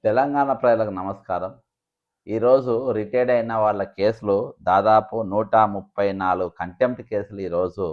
తెలంగాణ ప్రజలకు నమస్కారం. ఈరోజు రిటైర్డ్ అయిన వాళ్ళ కేసులు దాదాపు 134 కంటెంప్ట్ కేసులు ఈరోజు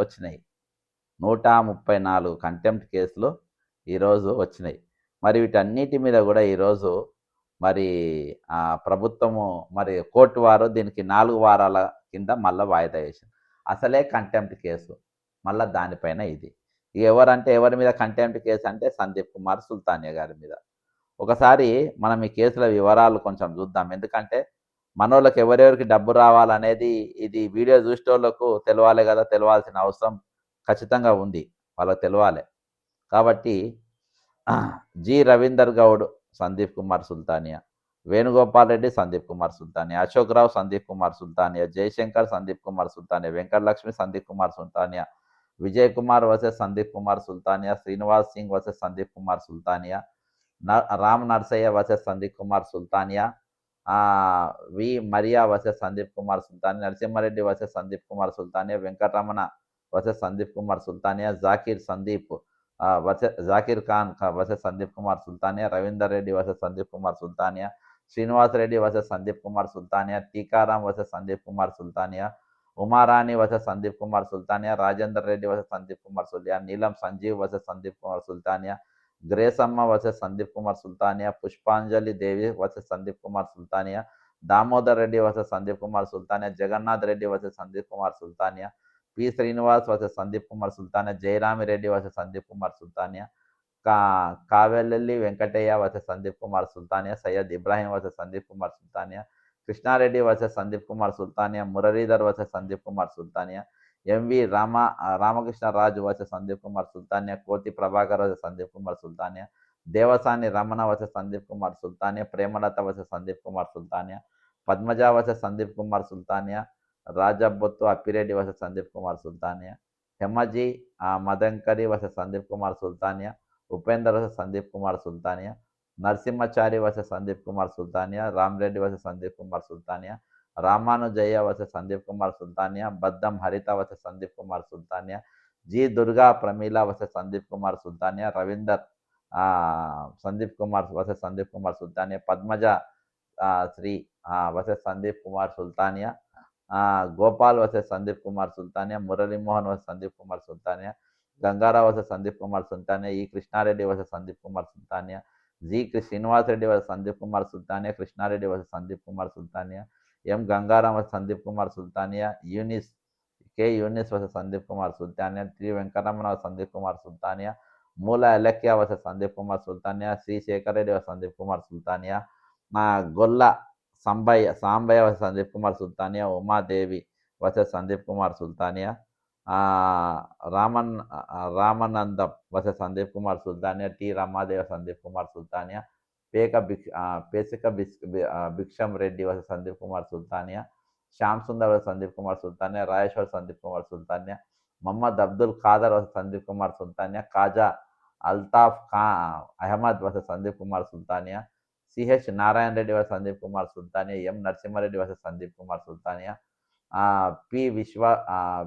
వచ్చినాయి. 134 కంటెంప్ట్ కేసులు ఈరోజు వచ్చినాయి. మరి వీటన్నిటి మీద గూడా ఈరోజు మరి ప్రభుత్వము మరి కోర్టు వారు దీనికి 4 వారాల కింద మళ్ళా వాయిదా వేసింది. అసలే కంటెంప్ట్ కేసు. మళ్ళా దానిపైన ఇది. ఎవరి మీద కంటెంప్ట్ కేసు అంటే సందీప్ కుమార్ సుల్తానియా గారి మీద. ఒకసారి మనం ఈ కేసుల వివరాలు కొంచెం చూద్దాం. ఎందుకంటే మనోళ్ళకి ఎవరెవరికి డబ్బు రావాలనేది ఇది వీడియో చూసేటోళ్ళకు తెలవాలి కదా! తెలవాల్సిన అవసరం ఖచ్చితంగా ఉంది. వాళ్ళకి తెలవాలె. కాబట్టి G. Ravinder Goud, Sandeep Kumar Sultania, Venugopal Reddy, Sandeep Kumar Sultania, Ashok Rao, Sandeep Kumar Sultania, Jayashankar, Sandeep Kumar Sultania, Venkatalakshmi, Sandeep Kumar Sultania, Vijay Kumar versus Sandeep Kumar Sultania, Srinivas Singh versus Sandeep Kumar Sultania, Ram Narsaiah versus Sandeep Kumar Sultania, V. Maria versus Sandeep Kumar Sultania, Narasimhareddy versus Sandeep Kumar Sultania, Venkataramana versus Sandeep Kumar Sultania, Zakir Khan versus Sandeep Kumar Sultania, Ravinder Reddy versus Sandeep Kumar Sultania, Srinivas Reddy versus Sandeep Kumar Sultania, Tikaram versus Sandeep Kumar Sultania, Umarani versus Sandeep Kumar Sultania, Rajender Reddy versus Sandeep Kumar Sultania, Neelam Sanjeev versus Sandeep Kumar Sultania, Gracemma versus Sandeep Kumar Sultania, Pushpanjali Devi versus Sandeep Kumar Sultania, Damodar Reddy versus Sandeep Kumar Sultania, Jagannath Reddy versus Sandeep Kumar Sultania, P. Srinivas versus Sandeep Kumar Sultania, Jayaramireddy versus Sandeep Kumar Sultania, Kavelleli Venkataiah versus Sandeep Kumar Sultania, Syed Ibrahim versus Sandeep Kumar Sultania, Krishnareddy versus Sandeep Kumar Sultania, Muralidhar versus Sandeep Kumar Sultania, M V Ramakrishnaraju versus Sandeep Kumar Sultania, Koti Prabhakar versus Sandeep Kumar Sultania, Devasani Ramana versus Sandeep Kumar Sultania, Premalatha versus Sandeep Kumar Sultania, Padmaja versus Sandeep Kumar Sultania, Rajabothu Appireddy versus Sandeep Kumar Sultania, Hemaji Madankari versus Sandeep Kumar Sultania, Upender versus Sandeep Kumar Sultania, Narasimhachari versus Sandeep Kumar Sultania, Ramreddy versus Sandeep Kumar Sultania, Ramanujaiah versus Sandeep Kumar Sultania, Baddam Haritha versus Sandeep Kumar Sultania, G. Durga Pramila versus Sandeep Kumar Sultania, Ravinder Sandeep Kumar versus Sandeep Kumar Sultania, Padmaja Sri versus Sandeep Kumar Sultania, Gopal versus Sandeep Kumar Sultania, Muralimohan versus Sandeep Kumar Sultania, Gangarao versus Sandeep Kumar Sultania, E. Krishnareddy versus Sandeep Kumar Sultania, G. Srinivas Reddy versus Sandeep Kumar Sultania, Krishnareddy versus Sandeep Kumar Sultania, M. Gangaram versus Sandeep Kumar Sultania, Younis versus Sandeep Kumar Sultania, T. Venkataramana versus Sandeep Kumar Sultania, Mula Elakya versus Sandeep Kumar Sultania, Sri Sekhar Reddy versus Sandeep Kumar Sultania, Golla Sambaiah versus Sandeep Kumar Sultania, Umadevi versus Sandeep Kumar Sultania, Ramanandam versus Sandeep Kumar Sultania, T. Ramadevi Sandeep Kumar Sultania, Pesika Bhiksham Reddy versus Sandeep Kumar Sultania, Shyam Sundar versus Sandeep Kumar Sultania, Rajeshwar Sandeep Kumar Sultania, Mohammed Abdul Khader versus Sandeep Kumar Sultania, Khaja Altaf Ahmed versus Sandeep Kumar Sultania, C H Narayana Reddy versus Sandeep Kumar Sultania, M. Narasimhareddy versus Sandeep Kumar Sultania, P.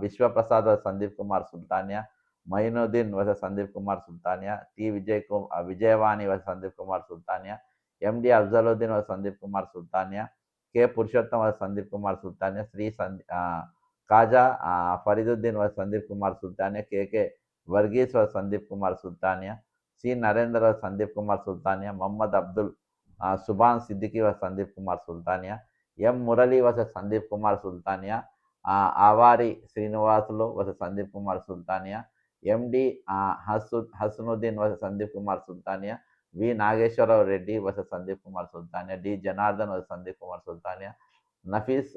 Vishwaprasad versus Sandeep Kumar Sultania, Moinuddin versus Sandeep Kumar Sultania, T. Vijayavani versus Sandeep Kumar Sultania, MD Afzaluddin versus Sandeep Kumar Sultania, K. Purushottam versus Sandeep Kumar Sultania, Khaja Fariduddin versus Sandeep Kumar Sultania, K. Varghese versus Sandeep Kumar Sultania, C. Narender versus Sandeep Kumar Sultania, Mohammed Abdul Subhan Siddiqui versus Sandeep Kumar Sultania, M. Murali versus Sandeep Kumar Sultania, Avari Srinivasulu versus Sandeep Kumar Sultania, MD Hasanuddin versus Sandeep Kumar Sultania, V. Nageswararao Reddy versus Sandeep Kumar Sultania, D. Janardhan versus Sandeep Kumar Sultania, Nafees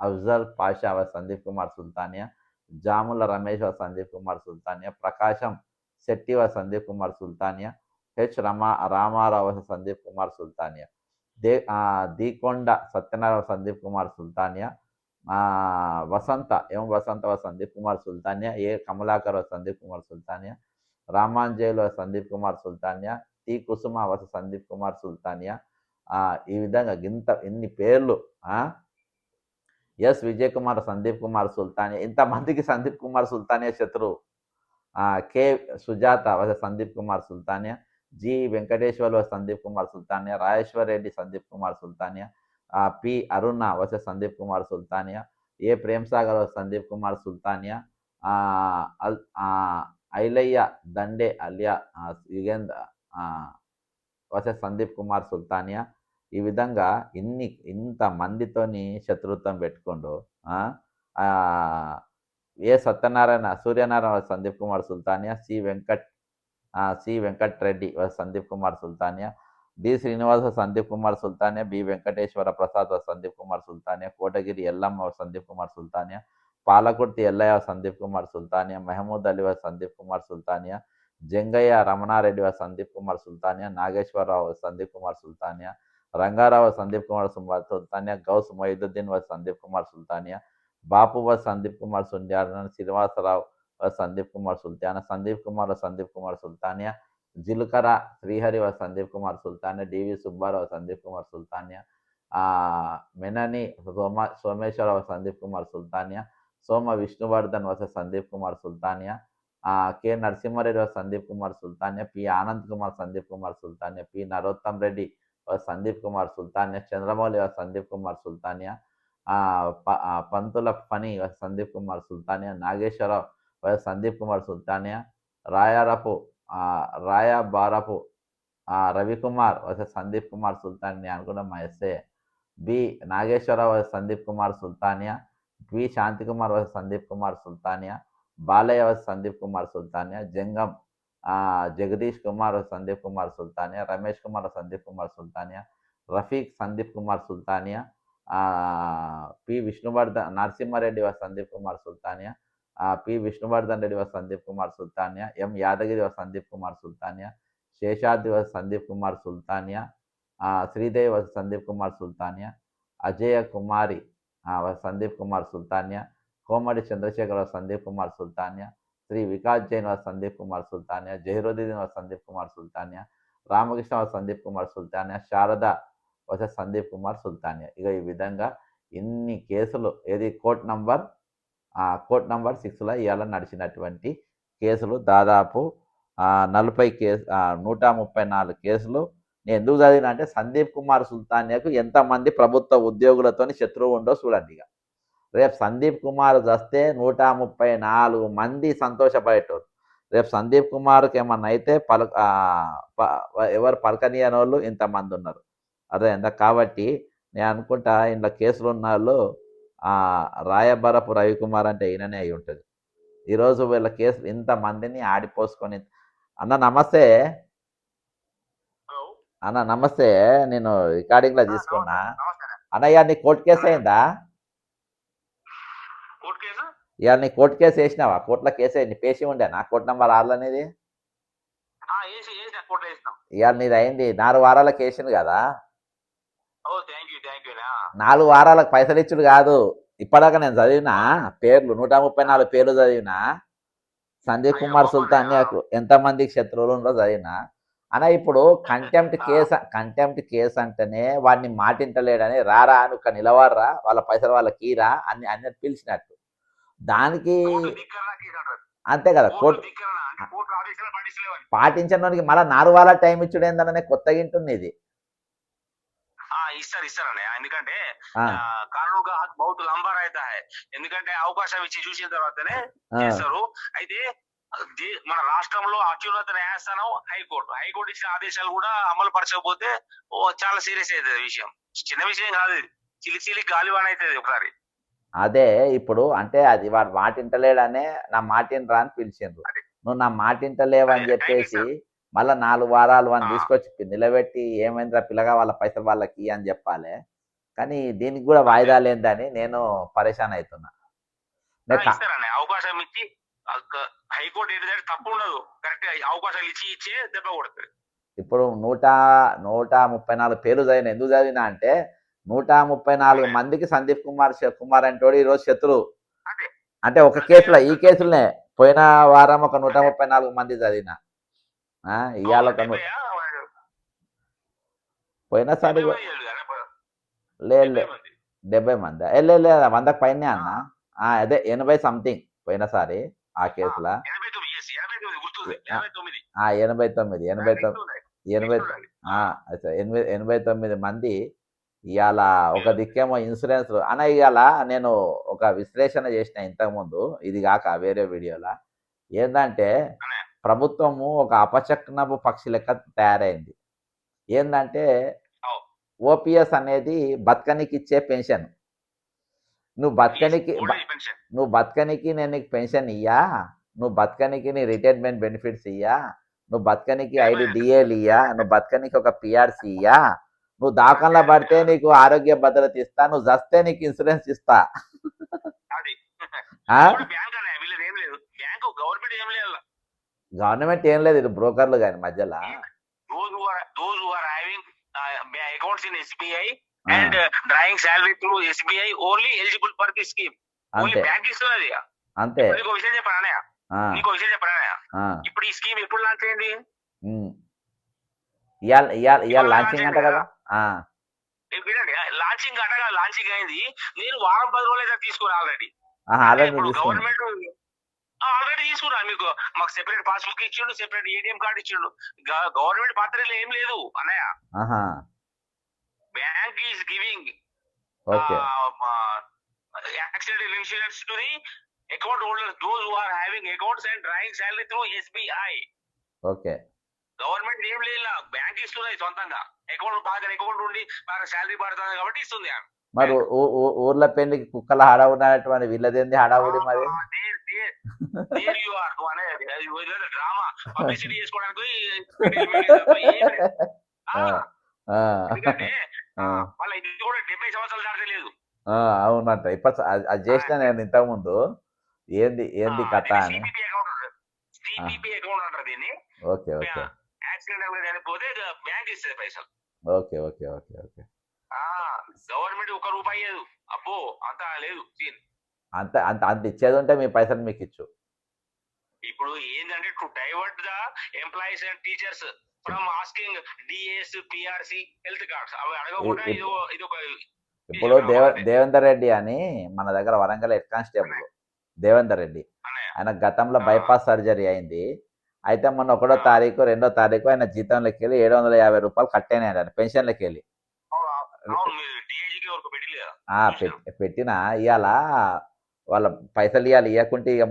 Afzal Pasha versus Sandeep Kumar Sultania, Jamula Ramesh versus Sandeep Kumar Sultania, Prakasam Shetty versus Sandeep Kumar Sultania, H. Ramarao versus Sandeep Kumar Sultania, Deekonda Satyanarayana Sandeep Kumar Sultania, M. Vasantha versus Sandeep Kumar Sultania, A. Kamalakar versus Sandeep Kumar Sultania, Ramanjayulu versus Sandeep Kumar Sultania, T. Kusuma versus Sandeep Kumar Sultania, ఈ విధంగా ఇన్ని పేర్లు. S. Vijay Kumar Sandeep Kumar Sultania, ఇంతమందికి సందీప్ కుమార్ సుల్తానియా శత్రువు. K. Sujatha versus Sandeep Kumar Sultania, G Venkateswarlu versus Sandeep Kumar Sultania, Rajeshwar Reddy Sandeep Kumar Sultania, P Aruna versus Sandeep Kumar Sultania, A Prem Sagar versus Sandeep Kumar Sultania, Ailaiah Dande Aliya Yugendra versus Sandeep Kumar Sultania. ఈ విధంగా ఇంత మందితోని శత్రుత్వం పెట్టుకోండు. A Satyanarayana Suryanarayana Sandeep Kumar Sultania, C Venkat Reddy Sandeep Kumar Sultania, D Srinivasa Sandeep Kumar Sultania, B Venkateswara Prasad Sandeep Kumar Sultania, Kotagiri Yellamma Sandeep Kumar Sultania, Palakurthi Yellaiah Sandeep Kumar Sultania, Mahmood Ali Sandeep Kumar Sultania, Jangaiah Ramanareddy Sandeep Kumar Sultania, Nageswararao Sandeep Kumar Sultania, Rangarao Sandeep Kumar Sultania, Ghouse Moiduddin Sandeep Kumar Sultania, Bapu Sandeep Kumar సుండ్యాన, Srinivasarao Sandeep Kumar Sultania, Sandeep Kumar Sultania, Jilukara Srihari Sandeep Kumar Sultania, DV Subbarao Sandeep Kumar Sultania, Meneni Someswararao Sandeep Kumar Sultania, Soma Vishnuvardhan Sandeep Kumar Sultania, K Narasimhareddy Sandeep Kumar Sultania, P Anand Kumar Sandeep Kumar Sultania, P Narottam Reddy Sandeep Kumar Sultania, Chandramouli Sandeep Kumar Sultania, Pantula పని సందీప్ కుమార్ సుల్తానియా, నాగేశ్వరరావు సందీప్ కుమార్ సుల్తానియా, రాయబారపు రవికుమార్ సందీప్ కుమార్ సుల్తానియా అనుకున్న మా ఎస్ఏ, B Nageswararao Sandeep Kumar Sultania, B Shanthikumar Sandeep Kumar Sultania, Balaiah Sandeep Kumar Sultania, Jangam Jagadish Kumar Sandeep Kumar Sultania, Ramesh Kumar Sandeep Kumar Sultania, Rafeeq Sandeep Kumar Sultania, P Vishnuvardhan Narasimhareddy Sandeep Kumar Sultania, P Vishnuvardhan Reddy Sandeep Kumar Sultania, M Yadagiri Sandeep Kumar Sultania, Seshadri Sandeep Kumar Sultania, Sridevi Sandeep Kumar Sultania, Ajaya Kumari Sandeep Kumar Sultania, Komadi Chandrashekar Sandeep Kumar Sultania, Shri Vikas Jain Sandeep Kumar Sultania, Zahiruddin Sandeep Kumar Sultania, Ramakrishna Sandeep Kumar Sultania, Sharada Sandeep Kumar Sultania. ఇక ఈ విధంగా ఇన్ని కేసులు ఏది కోర్ట్ నంబర్ 6లో ఇవాళ నడిచినటువంటి కేసులు దాదాపు 40 కేసు 134 కేసులు. నేను ఎందుకు చదివిన అంటే సందీప్ కుమార్ సుల్తానియాకు ఎంతమంది ప్రభుత్వ ఉద్యోగులతో శత్రువు ఉండో చూడండి. ఇక రేపు సందీప్ కుమార్ వస్తే 134 మంది సంతోషపడేటోరు. రేపు సందీప్ కుమార్కి ఏమన్నా అయితే ఎవరు పలకనీయని వాళ్ళు ఇంతమంది ఉన్నారు. అర్థమైందా? కాబట్టి నేను అనుకుంటా ఇంట్లో కేసులు ఉన్న వాళ్ళు రాయబరపు రవికుమార్ అంటే ఈయననే అయి ఉంటుంది. ఈరోజు వీళ్ళ కేసులు ఇంతమందిని ఆడిపోసుకొని. అన్న నమస్తే. అన్న నమస్తే, నేను రికార్డింగ్లో తీసుకున్నా. అన్నయ్య నీ కోర్టు కేసు అయిందా? ఇవాళ నీ కోర్టు కేసు వేసినావా? కోర్టులో కేసు నీ పేసి ఉండేనా కోర్టు నంబర్ 6 అనేది? ఇవాళ నీది అయింది. 4 వారాలకు వేసింది కదా. 4 వారాలకు పైసలు ఇచ్చుడు కాదు. ఇప్పటిదాకా నేను చదివినా పేర్లు 134 పేర్లు చదివినా. సందీప్ కుమార్ సుల్తానియాకు ఎంతమందికి శత్రువులు ఉండో చదివినా. అన్న ఇప్పుడు కంటెంప్ట్ కేసు అంటేనే వాడిని మాటింటలేడని రారా నువ్వు నిలవడరా వాళ్ళ పైసలు వాళ్ళకి ఈరా అన్నట్టు పిలిచినట్టు. దానికి అంతే కదా కోర్టు పాటించడానికి మళ్ళీ 4 వారాల టైం ఇచ్చుడు ఏందనే కొత్తగా ఇంటుంది ఇది. ఇస్తారన్నయ్య, ఎందుకంటే కానూనుగా బహుత్ లంబా రైతా హై. ఎందుకంటే అవకాశం ఇచ్చి చూసిన తర్వాతనే చేస్తారు. అయితే మన రాష్ట్రంలో అత్యున్నత న్యాయస్థానం హైకోర్టు ఇచ్చిన ఆదేశాలు కూడా అమలు పరచకపోతే చాలా సీరియస్ అవుతుంది విషయం. చిన్న విషయం కాదు, చిలిచిలి గాలివాన అవుతుంది ఒకసారి. అదే ఇప్పుడు అంటే అది వాడు మాటింటలేడనే నా మాటినరా అని పిలిచిండ్రు. నువ్వు నా మాటింటలేవని చెప్పేసి మళ్ళీ 4 వారాలు అని తీసుకొచ్చి నిలబెట్టి ఏమైందిరా పిల్లగా వాళ్ళ పైసలు వాళ్ళకి అని చెప్పాలి. కానీ దీనికి కూడా వాయిదా లేదని నేను పరేషాన్ అవుతున్నా. అవకాశం ఇచ్చి హైకోర్టు ఏంటంటే తప్పు ఉండదు, కరెక్ట్ అవకాశాలు ఇచ్చే దెబ్బ కొడుతుంది. ఇప్పుడు 134 పేర్లు చదివిన. ఎందుకు చదివినా అంటే 134 మందికి సందీప్ కుమార్ అంటోడు ఈరోజు శత్రువు. అంటే ఒక కేసులో ఈ కేసులనే పోయిన వారం ఒక 134 మంది చదివిన. ఇవాళ పోయినసారి లేదు 70 మంది లేదు 100కు పైనే అన్న. అదే 80 సంథింగ్ పోయినసారి ఆ కేసులో. 89 ఎనభై చూడండి. అయితే 89 మంది ఇవాళ ఒక దిక్కేమో ఇన్సూరెన్స్ అన్న ఇవాళ నేను ఒక విశ్లేషణ చేసిన ఇంతకుముందు ఇది కాక వేరే వీడియోలో ఏంటంటే అనే ప్రభుత్వము ఒక అపశక్నపు పక్షి లెక్క తయారైంది. ఏందంటే అవు ఓపీఎస్ అనేది బతకనికి ఇచ్చే పెన్షన్. నువ్వు బతకనికి ఓల్డ్ ఏజ్ పెన్షన్. నువ్వు బతకనికి నేను నీకు పెన్షన్ ఇయ్యా, నువ్వు బతకనికి నీ రిటైర్మెంట్ బెనిఫిట్స్ ఇయ్యా, నువ్వు బతకనికి 5 డిఏలు ఇయ్యా, నువ్వు బతకనికి ఒక పిఆర్సీ ఇయ్యా, నువ్వు దాఖల్లో పడితే నీకు ఆరోగ్య భద్రత ఇస్తా, నువ్వు చస్తే నీకు ఇన్సూరెన్స్ ఇస్తా. అది ఆ? బ్యాంక్ అనే వీళ్ళది ఏం లేదు. బ్యాంకు గవర్నమెంట్ ఏం లేదు. గవర్నమెంట్ ఏం లేదు, ఇది బ్రోకర్లు కానీ మధ్యలో. Those who are having accounts in SBI ఆ, and drawing salary through SBI only eligible for this scheme. Only అంతే బ్యాంక్ ఇస్తున్నది. అంతే. నీకు విషయం చెప్పానయ్య, ఆ, నీకు విషయం చెప్పానయ్య. ఆ, ఇప్పుడు ఈ స్కీమ్ ఎప్పుడు లాంచ్ అయింది? ఉమ్. ఇవాళ లాంచింగ్ అంట కదా. ఆ, వినండి, లాంచింగ్ అనగా లాంచింగ్ అయింది. నేను వారం 10 రోజులు అయితే తీసుకున్నా ఆల్రెడీ. ఆల్రెడీ ఇప్పుడు తీసుకున్నా. గవర్నమెంట్ ఆల్రెడీ తీసుకున్నా. మీకు మాకు సెపరేట్ పాస్బుక్ ఇచ్చిండు, సెపరేట్ ఏటీఎం కార్డు ఇచ్చిండు. గవర్నమెంట్ పాత్రలో ఏం లేదు అన్నయ్య. ఆహా, bank is giving okay accidental insurance to the account holders, those who are having accounts and drawing salary through SBI. Okay. Government ఏం లేదు, బ్యాంక్ ఇస్తున్నది సొంతంగా. అకౌంట్ బాగా అకౌంట్ ఉండి బాగా శాలరీ పడుతుంది కాబట్టి ఇస్తుంది. మరి ఊర్ల పెళ్లికి కుక్కల హడావుడినటువంటి వీళ్ళదేంది హడావుడి మరి? డ్రామా పబ్లిసిటీ చేసుకోవడానికి ఆ, ఆ, ఎందుకంటే ఆ, వాళ్ళ ఇది కూడా 70 సంవత్సరాలు దాటలేదు. ఆ, అవునంట. ఇప్పుడు అది చేసిన నేను ఇంతకుముందు ఏంది ఏంది కథ అని. సిపిపి అకౌంట్ అంటారు దీన్ని. ఓకే ఓకే యాక్సిడెంట్ గా చనిపోతే బ్యాంక్ ఇస్తుంది పైసలు. Okay okay okay okay. Government 1 రూపాయి ఇయ్యదు. అబ్బో అంత లేదు సీన్. అంత అంత అంత ఇచ్చేది ఉంటే మీ పైసలు మీకు ఇచ్చు. ఇప్పుడు ఏంటంటే to divert the employees and teachers from asking DS PRC health cards అవి అడగకుండా ఇది ఒక ఇప్పుడు దేవేందర్ రెడ్డి అని మన దగ్గర వరంగల్ హెడ్ కానిస్టేబుల్ దేవేందర్ రెడ్డి, ఆయన గతంలో బైపాస్ సర్జరీ అయింది. అయితే మొన్న 1వ తారీఖు 2వ తారీఖు ఆయన జీతంలోకి వెళ్ళి 750 రూపాయలు కట్టేనాడు ఆయన పెన్షన్లోకి వెళ్ళి. పెట్టిన ఇవాళ వాళ్ళ పైసలు ఇవ్వాలి, ఇవ్వకుంటే ఇక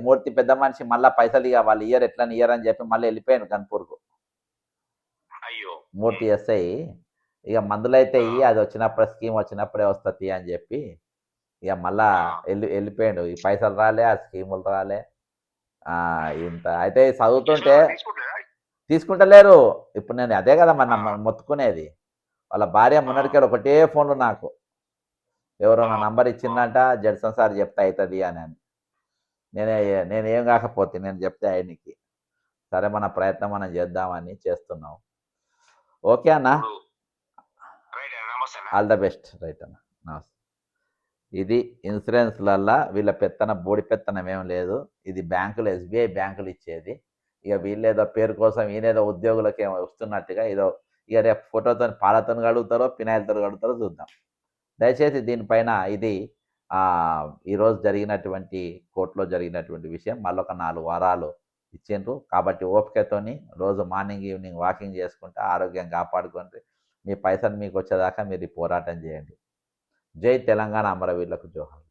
మూర్తి పెద్ద మనిషి మళ్ళీ పైసలు ఇవ్వ వాళ్ళు ఇయ్యరు, ఎట్లా ఇయ్యరు అని చెప్పి మళ్ళీ వెళ్ళిపోయాను కన్పూర్కు. మూర్తి ఎస్ఐ ఇక మందులైతే ఇయ్యి, అది వచ్చినప్పుడు స్కీమ్ వచ్చినప్పుడే వస్తుంది అని చెప్పి ఇక మళ్ళా వెళ్ళిపోయాడు. ఈ పైసలు రాలే, ఆ స్కీములు రాలే. ఇంత అయితే చదువుతుంటే తీసుకుంటలేరు. ఇప్పుడు నేను అదే కదా మన మొత్తుకునేది. వాళ్ళ భార్య మొన్నటికెళ్ళి ఒకటే ఫోన్లు నాకు, ఎవరో నా నంబర్ ఇచ్చిందంట, జడ్సన్ సార్ చెప్తే అవుతుంది అని. నేనేం కాకపోతే నేను చెప్తే ఆయనకి సరే మన ప్రయత్నం మనం చేద్దామని చేస్తున్నాం. ఓకే అన్న, ఆల్ ద బెస్ట్. రైట్ అన్న, నమస్తే. ఇది ఇన్సూరెన్స్లల్లా వీళ్ళ పెత్తనం బోడి పెత్తనం ఏం లేదు. ఇది బ్యాంకులు ఎస్బీఐ బ్యాంకులు ఇచ్చేది. ఇక వీళ్ళేదో పేరు కోసం ఈయనేదో ఉద్యోగులకి ఏమో వస్తున్నట్టుగా ఏదో ఇక రేపు ఫోటోతో పాలతో కడుగుతారో పినాయిలతో కడుగుతారో చూద్దాం. దయచేసి దీనిపైన ఇది ఈరోజు జరిగినటువంటి కోర్టులో జరిగినటువంటి విషయం. మళ్ళొక 4 వారాలు ఇచ్చిండ్రు కాబట్టి ఓపికతోని రోజు మార్నింగ్ ఈవినింగ్ వాకింగ్ చేసుకుంటా ఆరోగ్యం కాపాడుకోండి. మీ పైసలు మీకు వచ్చేదాకా మీరు ఈ పోరాటం చేయండి. జై తెలంగాణ, అమరవీరులకు జోహార్.